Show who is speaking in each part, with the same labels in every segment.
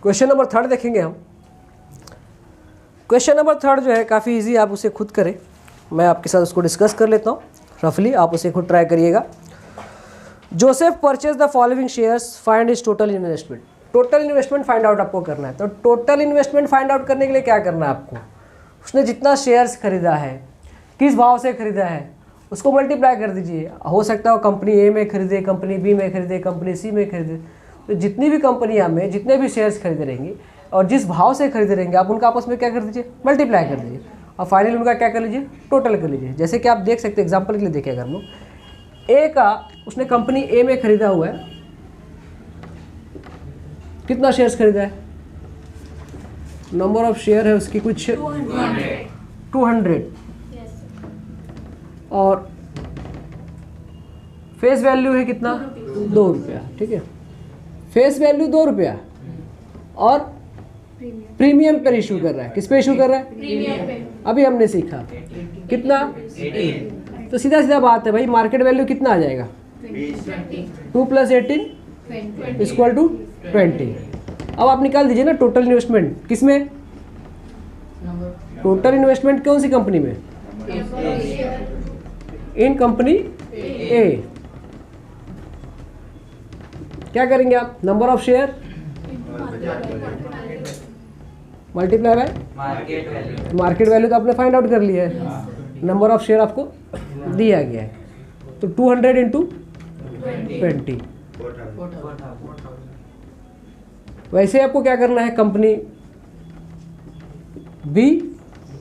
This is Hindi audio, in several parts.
Speaker 1: क्वेश्चन नंबर 3 देखेंगे हम। क्वेश्चन नंबर 3 जो है काफ़ी इजी, आप उसे खुद करें, मैं आपके साथ उसको डिस्कस कर लेता हूँ रफली, आप उसे खुद ट्राई करिएगा। Joseph purchase the following shares, find is total investment. Total investment find out आपको करना है। तो टोटल इन्वेस्टमेंट फाइंड आउट करने के लिए क्या करना है आपको, उसने जितना शेयर्स खरीदा है, किस भाव से खरीदा है, उसको मल्टीप्लाई कर दीजिए। हो सकता है वो कंपनी ए में खरीदे, कंपनी बी में खरीदे, कंपनी सी में खरीदे, तो जितनी भी कंपनियां में जितने भी शेयर्स खरीदे रहेंगे और जिस भाव से खरीदे रहेंगे आप उनका आपस में क्या कर दीजिए, मल्टीप्लाई कर दीजिए और फाइनली उनका क्या कर लीजिए, टोटल कर लीजिए। जैसे कि आप देख सकते हैं, एग्जाम्पल के लिए देखिए, अगर हम लोग ए का, उसने कंपनी ए में खरीदा हुआ है, कितना शेयर्स खरीदा है, नंबर ऑफ शेयर है उसकी कुछ 200 और फेस वैल्यू है कितना, 2 रुपया। ठीक है, फेस वैल्यू 2 रुपया और प्रीमियम पर इशू कर रहा है। किस पे इशू कर रहा है, प्रीमियम पे। अभी हमने सीखा कितना, 18। तो सीधा सीधा बात है भाई, मार्केट वैल्यू कितना आ जाएगा, 2 + 18 इक्वल टू 20। अब आप निकाल दीजिए ना टोटल इन्वेस्टमेंट, किसमें, टोटल इन्वेस्टमेंट कौन सी कंपनी में, इन कंपनी ए। क्या करेंगे आप, number of share multiply by market value, तो आपने फाइंड आउट कर लिया है, नंबर ऑफ शेयर आपको दिया गया है, तो 200 इंटू 20। वैसे आपको क्या करना है, कंपनी बी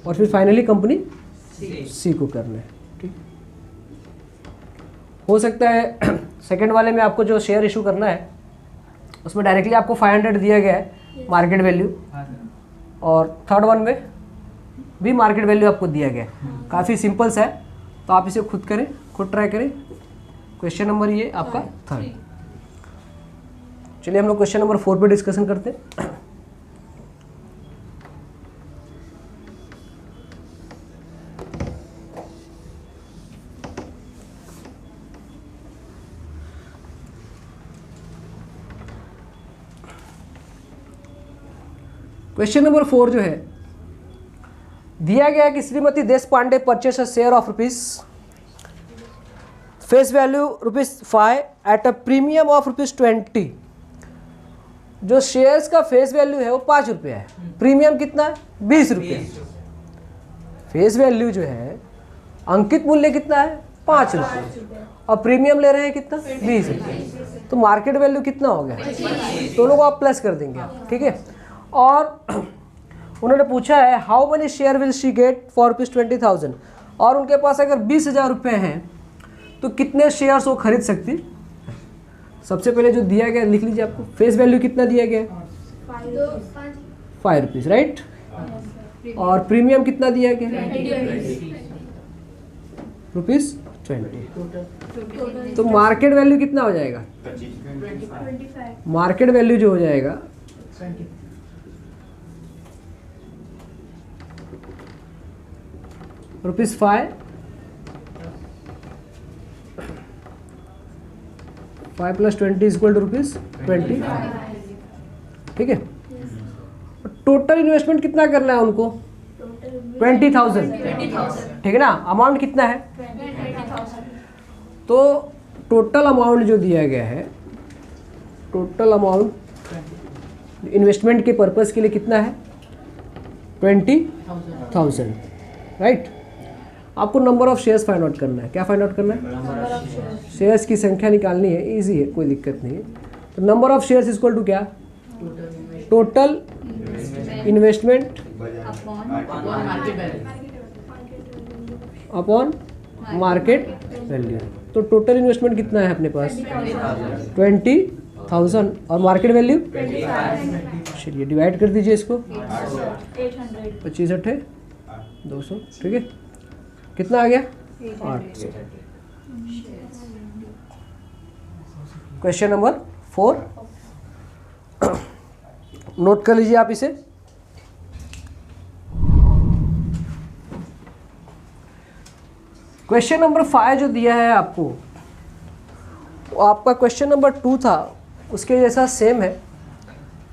Speaker 1: और फिर फाइनली कंपनी सी को करना है। ठीक, हो सकता है सेकंड वाले में आपको जो शेयर इशू करना है उसमें डायरेक्टली आपको 500 दिया गया है मार्केट वैल्यू, और थर्ड वन में भी मार्केट वैल्यू आपको दिया गया है। काफ़ी सिंपल सा है, तो आप इसे खुद करें, खुद ट्राई करें। क्वेश्चन नंबर ये आपका 3। चलिए हम लोग क्वेश्चन नंबर 4 पे डिस्कशन करते हैं। क्वेश्चन नंबर 4 जो है, दिया गया है कि Shrimati Desh Pande purchase a share of rupees face value ₹5 at a premium of ₹20। जो शेयर्स का फेस वैल्यू है वो 5 रुपये है, प्रीमियम कितना है, 20 रुपये। फेस वैल्यू जो है, अंकित मूल्य कितना है, 5 रुपये, और प्रीमियम ले रहे हैं कितना, 20 रुपये। तो मार्केट वैल्यू कितना हो गया, दोनों को आप प्लस कर देंगे आप। ठीक है, और उन्होंने पूछा है how many share will she get for ₹20,000, और उनके पास अगर 20,000 रुपये हैं तो कितने शेयर्स वो खरीद सकती। सबसे पहले जो दिया गया लिख लीजिए, आपको फेस वैल्यू कितना दिया गया, 5 रुपीज़, राइट, और प्रीमियम कितना दिया गया, ₹20। तो मार्केट वैल्यू कितना हो जाएगा, मार्केट वैल्यू जो हो जाएगा ₹5 + 20 = ₹20। ठीक है, टोटल इन्वेस्टमेंट कितना करना है उनको, 20,000। ठीक है ना, अमाउंट कितना है, 20,000। तो टोटल अमाउंट जो दिया गया है, टोटल अमाउंट इन्वेस्टमेंट के पर्पस के लिए कितना है, 20,000, राइट। आपको number of shares find out करना है। क्या फाइंड आउट करना है, शेयर्स की संख्या निकालनी है, इजी है, कोई दिक्कत नहीं है। तो number of shares equal to क्या, total investment upon market value. तो टोटल इन्वेस्टमेंट कितना है अपने पास, 20,000, और मार्केट वैल्यू, चलिए डिवाइड कर दीजिए इसको, 25 × 8 200। ठीक है, कितना आ गया, 800। क्वेश्चन नंबर 4 नोट कर लीजिए आप इसे। क्वेश्चन नंबर 5 जो दिया है आपको, वो आपका क्वेश्चन नंबर 2 था, उसके जैसा सेम है,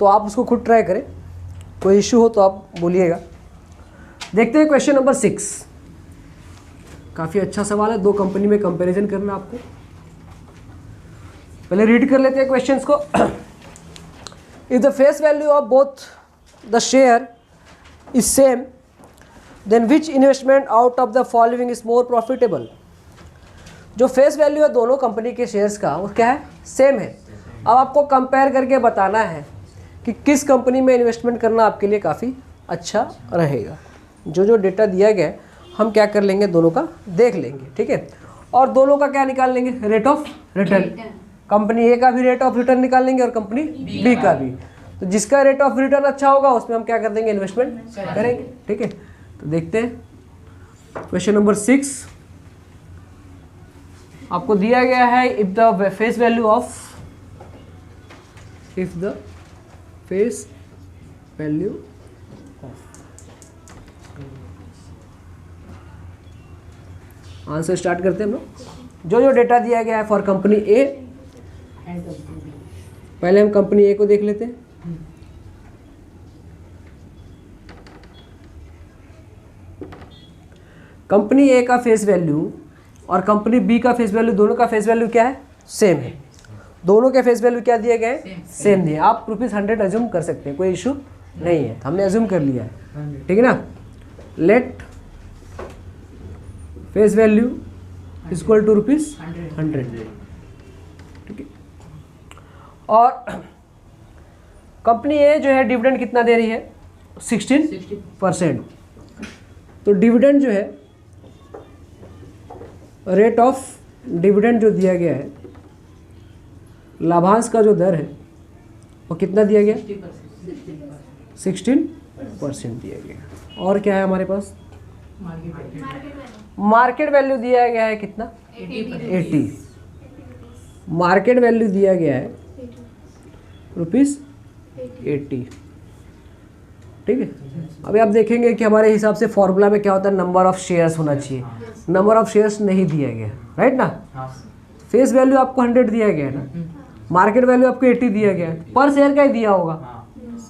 Speaker 1: तो आप उसको खुद ट्राई करें, कोई इश्यू हो तो आप बोलिएगा। देखते हैं क्वेश्चन नंबर 6। काफ़ी अच्छा सवाल है, दो कंपनी में कंपैरिजन करना आपको। पहले रीड कर लेते हैं क्वेश्चंस को। If the face value of both the share is same then which investment out of the following is more profitable. जो फेस वैल्यू है दोनों कंपनी के शेयर्स का वो क्या है, सेम है। अब आपको कंपेयर करके बताना है कि किस कंपनी में इन्वेस्टमेंट करना आपके लिए काफ़ी अच्छा रहेगा। जो जो डेटा दिया गया है हम क्या कर लेंगे, दोनों का देख लेंगे, ठीक है। और दोनों का क्या निकाल लेंगे, रेट ऑफ रिटर्न। कंपनी ए का भी रेट ऑफ रिटर्न निकाल लेंगे और कंपनी बी का भी। तो जिसका रेट ऑफ रिटर्न अच्छा होगा उसमें हम क्या कर देंगे, इन्वेस्टमेंट करेंगे, ठीक है। तो देखते हैं क्वेश्चन नंबर 6 आपको दिया गया है। If the face value of answer start करते हैं हम लोग। जो जो डेटा दिया गया है फॉर कंपनी ए, पहले हम कंपनी ए को देख लेते हैं। कंपनी ए का फेस वैल्यू और कंपनी बी का फेस वैल्यू, दोनों का फेस वैल्यू क्या है, सेम है। दोनों के फेस वैल्यू क्या दिए गए, सेम दिए। आप ₹100 अज्यूम कर सकते हैं, कोई इशू नहीं है। हमने अज्यूम कर लिया है, ठीक है ना। Let face value equal to ₹100, ठीक है। और कंपनी ए जो है डिविडेंड कितना दे रही है, 16%। तो डिविडेंड जो है, रेट ऑफ डिविडेंड जो दिया गया है, लाभांश का जो दर है वो कितना दिया गया, 16% दिया गया। और क्या है हमारे पास, मार्केट वैल्यू दिया गया है कितना, 80। मार्केट वैल्यू दिया गया है ₹80, ठीक है। अभी आप देखेंगे कि हमारे हिसाब से फॉर्मूला में क्या होता है, नंबर ऑफ शेयर्स होना चाहिए। नंबर ऑफ शेयर्स नहीं दिया गया, राइट ना। फेस वैल्यू आपको 100 दिया गया है ना, मार्केट वैल्यू आपको 80 दिया गया है, पर शेयर का ही दिया होगा।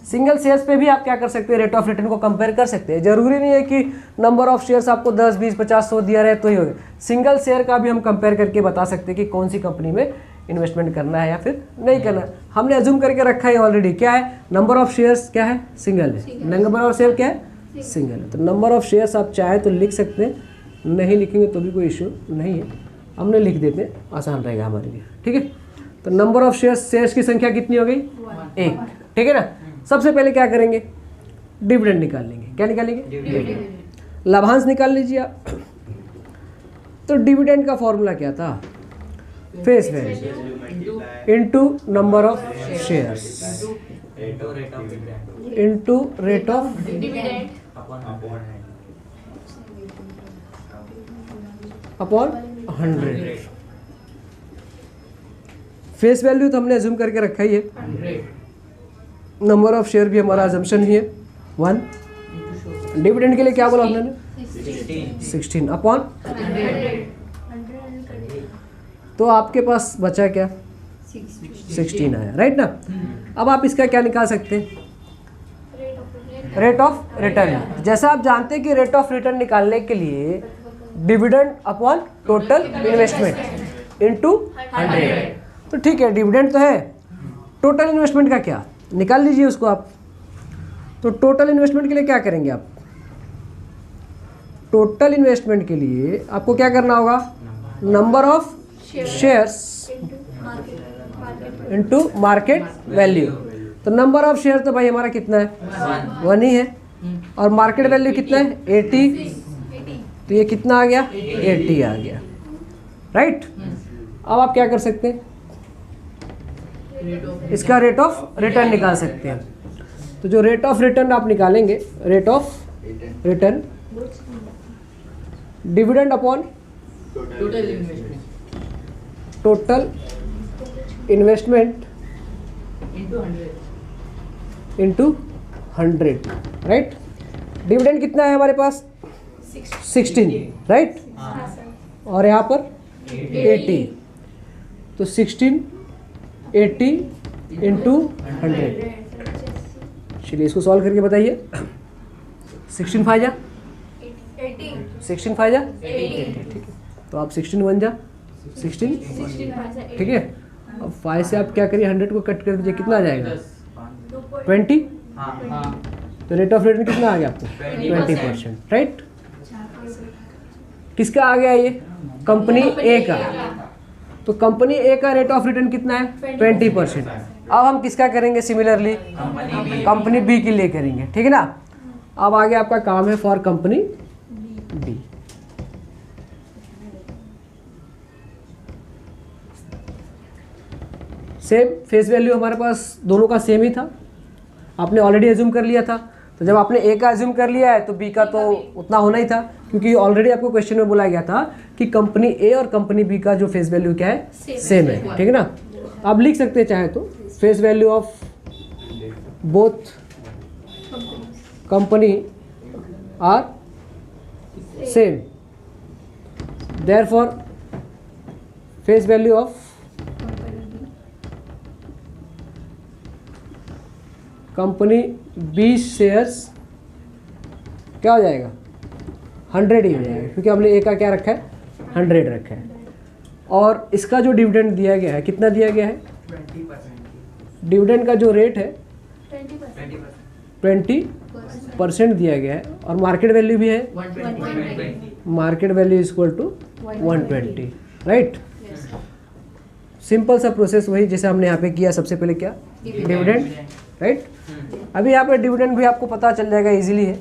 Speaker 1: सिंगल शेयर्स पे भी आप क्या कर सकते हैं, रेट ऑफ रिटर्न को कंपेयर कर सकते हैं। जरूरी नहीं है कि नंबर ऑफ शेयर्स आपको 10, 20, 50, 100 दिया रहे तो ही होगा। सिंगल शेयर का भी हम कंपेयर करके बता सकते हैं कि कौन सी कंपनी में इन्वेस्टमेंट करना है या फिर नहीं करना है। हमने अज्यूम करके रखा है ऑलरेडी, क्या है, नंबर ऑफ शेयर्स क्या है, सिंगल है। नंबर ऑफ शेयर क्या है, सिंगल है। तो नंबर ऑफ शेयर्स आप चाहे तो लिख सकते हैं, नहीं लिखेंगे तो भी कोई इशू नहीं है। हमने लिख देते हैं, आसान रहेगा हमारे लिए, ठीक है। तो नंबर ऑफ शेयर्स की संख्या कितनी हो गई, 1, ठीक है ना। सबसे पहले क्या करेंगे, डिविडेंड निकाल लेंगे। क्या निकालेंगे, लाभांश निकाल लीजिए आप। तो डिविडेंड का फॉर्मूला क्या था, face value into number of shares into rate of upon 100। Face value तो हमने अज्यूम करके रखा ही है, नंबर ऑफ शेयर भी हमारा अजम्पशन ही है 1। डिविडेंड के लिए क्या बोला हमने, 16 अपॉन 100। तो आपके पास बचा क्या, 16 आया, राइट ना। अब आप इसका क्या निकाल सकते हैं, रेट ऑफ रिटर्न। जैसा आप जानते हैं कि रेट ऑफ रिटर्न निकालने के लिए dividend upon total investment into 100। तो ठीक है, डिविडेंड तो है, टोटल इन्वेस्टमेंट का क्या, निकाल लीजिए उसको आप। तो टोटल इन्वेस्टमेंट के लिए क्या करेंगे आप, टोटल इन्वेस्टमेंट के लिए आपको क्या करना होगा, number of shares into market value. तो नंबर ऑफ शेयर तो भाई हमारा कितना है, 1 ही है। और मार्केट वैल्यू कितना है, 80। तो ये कितना आ गया, 80 आ गया, राइट। अब आप क्या कर सकते हैं, इसका रेट ऑफ रिटर्न निकाल सकते हैं। तो जो रेट ऑफ रिटर्न आप निकालेंगे, rate of return dividend upon total investment into 100, right. Dividend कितना है हमारे पास, 16, राइट। और यहाँ पर 80। तो 16, 80 इंटू 100, चलिए इसको सॉल्व करके बताइए। 16 5 जा 16 5 जा 80, ठीक है। तो आप 16 1 जा 16, ठीक है। अब 5 से आप क्या करिए, 100 को कट कर दीजिए, कितना आ जाएगा 20। तो रेट ऑफ रिटर्न कितना आ गया आपको 20%, राइट। किसका आ गया ये, कंपनी ए का। तो कंपनी ए का रेट ऑफ रिटर्न कितना है 20%। अब हम किसका करेंगे सिमिलरली, कंपनी बी के लिए करेंगे, ठीक है ना। अब आगे आपका काम है for company B. Same face value हमारे पास दोनों का सेम ही था, आपने ऑलरेडी एज्यूम कर लिया था। तो जब आपने ए का एज्यूम कर लिया है तो बी का तो उतना होना ही था, क्योंकि ऑलरेडी आपको क्वेश्चन में बोला गया था कि कंपनी ए और कंपनी बी का जो फेस वैल्यू क्या है सेम है, ठीक है ना। आप लिख सकते हैं चाहे तो face value of both company are same, therefore face value of company B shares क्या हो जाएगा 100 ही हो जाएगा, क्योंकि हमने ए का क्या रखा है 100 रखा है। और इसका जो डिविडेंड दिया गया है कितना दिया गया है 20%। डिविडेंड का जो रेट है 20% दिया गया है, और मार्केट वैल्यू भी है 120। Market value is equal to 120, right. Simple सा प्रोसेस वही जैसे हमने यहाँ पे किया, सबसे पहले क्या डिविडेंड, राइट। अभी यहाँ पे डिविडेंड भी आपको पता चल जाएगा इजीली है।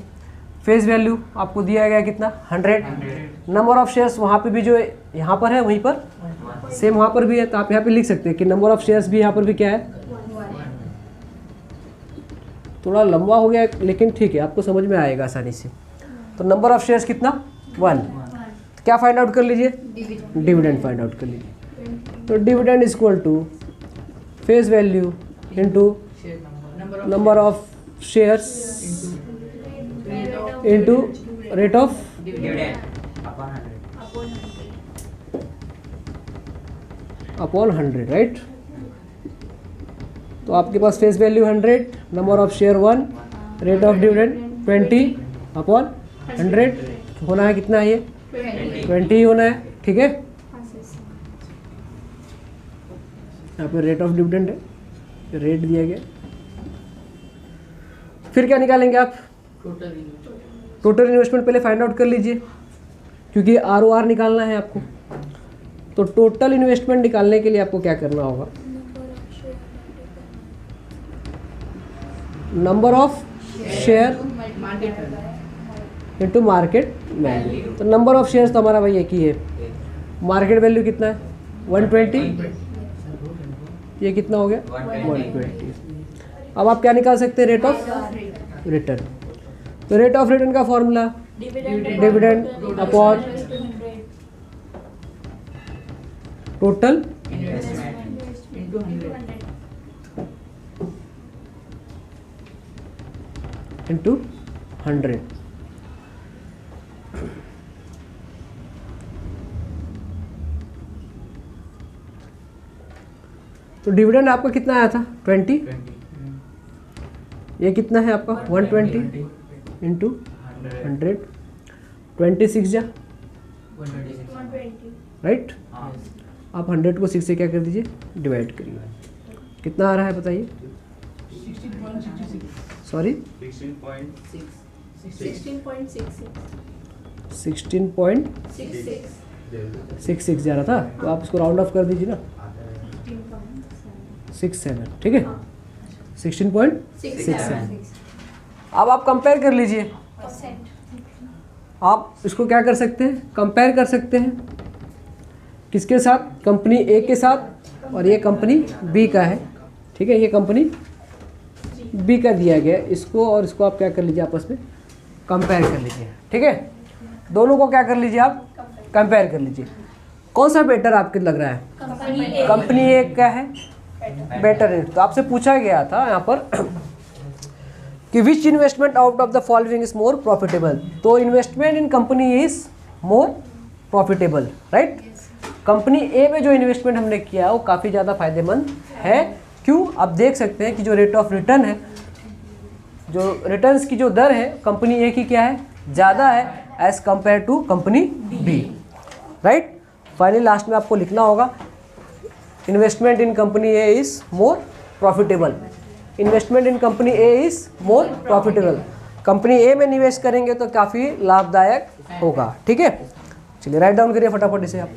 Speaker 1: फेस वैल्यू आपको दिया गया कितना 100। नंबर ऑफ शेयर्स वहाँ पे भी जो यहाँ पर है वहीं पर सेम वहाँ पर भी है, तो आप यहाँ पे लिख सकते हैं कि नंबर ऑफ शेयर्स भी यहाँ पर भी क्या है, थोड़ा लंबा हो गया लेकिन ठीक है, आपको समझ में आएगा आसानी से। तो नंबर ऑफ शेयर्स कितना 1। क्या फाइंड आउट कर लीजिए, डिविडेंड फाइंड आउट कर लीजिए। तो dividend is equal to face value into number of shares into rate of upon 100, right. तो आपके पास face value 100, number of share 1, rate of dividend 20 upon 100 होना है, कितना है ये 20 ही होना है, ठीक है। यहाँ पे रेट ऑफ डिविडेंड है, रेट दिया गया। फिर क्या निकालेंगे आप, टोटल इन्वेस्टमेंट पहले फाइंड आउट कर लीजिए, क्योंकि ROR निकालना है आपको। तो टोटल इन्वेस्टमेंट निकालने के लिए आपको क्या करना होगा, number of share into market value. तो नंबर ऑफ शेयर्स तो हमारा भाई एक ही है, मार्केट वैल्यू कितना है 120, ये कितना हो गया 120। अब आप क्या निकाल सकते हैं, रेट ऑफ रिटर्न। तो रेट ऑफ रिटर्न का formula dividend upon total into 100। तो डिविडेंड आपका कितना आया था 20, ये कितना है आपका 120 इंटू 100, 26 जा 120, राइट। आप 100 को 6 से क्या कर दीजिए डिवाइड करिए, कितना आ रहा है बताइए, सॉरी 16.66 जा रहा था, तो आप इसको राउंड ऑफ कर दीजिए ना 67, ठीक है 16.67। अब आप कंपेयर कर लीजिए, आप इसको क्या कर सकते हैं, कंपेयर कर सकते हैं किसके साथ, कंपनी ए के साथ, और ये कंपनी बी का है, ठीक है। ये कंपनी बी का दिया गया, इसको और इसको आप क्या कर लीजिए आपस में कंपेयर कर लीजिए, ठीक है। दोनों को क्या कर लीजिए आप कंपेयर कर लीजिए, कौन सा बेटर आपको लग रहा है, कंपनी ए का है बेटर है। तो आपसे पूछा गया था यहाँ पर कि which investment out of the following is more profitable. तो investment in company is more profitable, right. Company A में जो इन्वेस्टमेंट हमने किया वो काफ़ी ज़्यादा फायदेमंद है। क्यों, आप देख सकते हैं कि जो रेट ऑफ रिटर्न है जो रिटर्न्स की जो दर है कंपनी ए की क्या है, ज़्यादा है as compare to company B, right. Finally last में आपको लिखना होगा investment in company A is more profitable, investment in company A is more profitable, company A में निवेश करेंगे तो काफ़ी लाभदायक होगा, ठीक है। चलिए राइट डाउन करिए फटाफट इसे आप।